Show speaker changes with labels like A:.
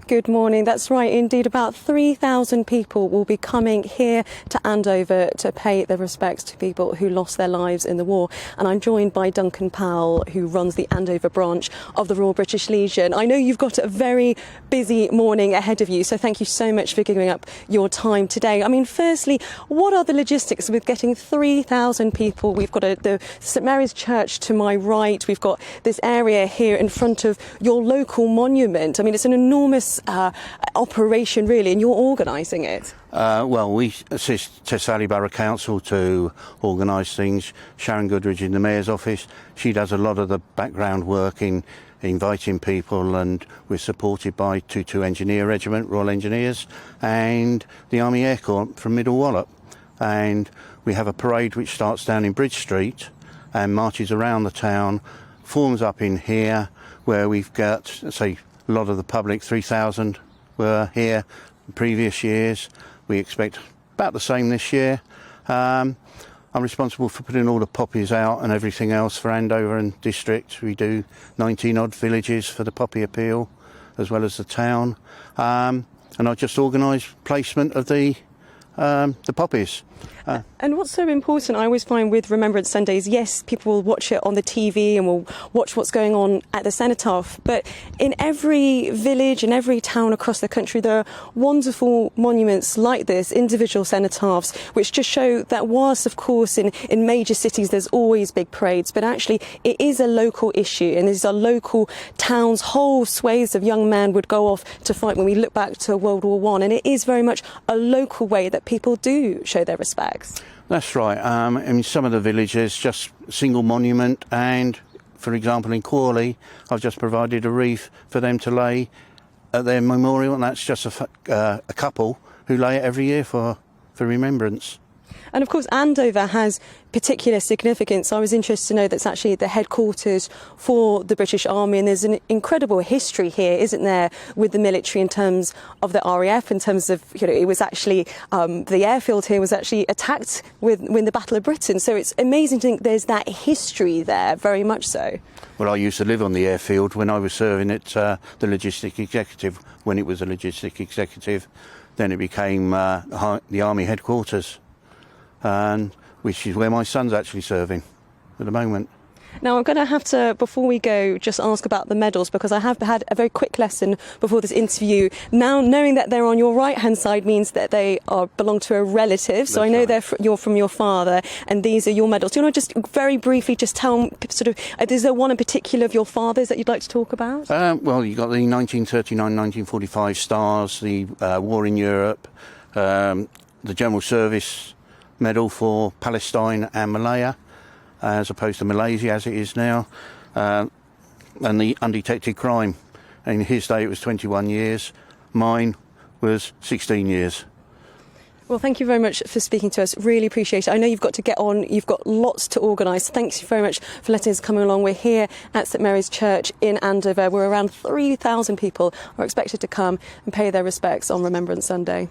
A: Good morning. That's right, indeed. About 3,000 people will be coming here to Andover to pay their respects to people who lost their lives in the war. And I'm joined by Duncan Powell, who runs the Andover branch of the Royal British Legion. I know you've got a very busy morning ahead of you, so thank you so much for giving up your time today. I mean, firstly, what are the logistics with getting 3,000 people? We've got the St Mary's Church to my right. We've got this area here in front of your local monument. I mean, it's an enormous operation, really, and you're organising it.
B: Well, we assist Test Valley Borough Council to organise things. Sharon Goodridge in the Mayor's office, she does a lot of the background work in inviting people, and we're supported by 22 Engineer Regiment, Royal Engineers, and the Army Air Corps from Middle Wallop. And we have a parade which starts down in Bridge Street and marches around the town, forms up in here, where we've got, say, a lot of the public, 3,000 were here in previous years. We expect about the same this year. I'm responsible for putting all the poppies out and everything else for Andover and district. We do 19 odd villages for the poppy appeal, as well as the town. And I just organise placement of the poppies.
A: And what's so important, I always find, with Remembrance Sundays, yes, people will watch it on the TV and will watch what's going on at the cenotaph, but in every village, in every town across the country, there are wonderful monuments like this, individual cenotaphs, which just show that whilst, of course, in major cities there's always big parades, but actually it is a local issue, and these are local towns. Whole swathes of young men would go off to fight when we look back to World War I, and it is very much a local way that people do show their respect.
B: That's right. In some of the villages, just single monument, and for example in Crawley, I've just provided a wreath for them to lay at their memorial, and that's just a couple who lay it every year for remembrance.
A: And of course, Andover has particular significance. I was interested to know that's actually the headquarters for the British Army, and there's an incredible history here, isn't there, with the military in terms of the RAF, in terms of, you know, it was actually, the airfield here was actually attacked when the Battle of Britain. So it's amazing to think there's that history there, very much so.
B: Well, I used to live on the airfield when I was serving at the Logistic Executive. When it was a Logistic Executive, then it became the Army headquarters, and which is where my son's actually serving at the moment.
A: Now, I'm going to have to, before we go, just ask about the medals, because I have had a very quick lesson before this interview. Now, knowing that they're on your right-hand side means that they belong to a relative. So I know you're from your father, and these are your medals. Do you want to just very briefly just tell sort of, is there one in particular of your father's that you'd like to talk about?
B: Well, you've got the 1939-1945 stars, the War in Europe, the General Service Medal for Palestine and Malaya, as opposed to Malaysia as it is now, and the undetected crime. In his day it was 21 years, mine was 16 years.
A: Well, thank you very much for speaking to us. Really appreciate it. I know you've got to get on. You've got lots to organise. Thanks very much for letting us come along. We're here at St Mary's Church in Andover, where around 3,000 people are expected to come and pay their respects on Remembrance Sunday.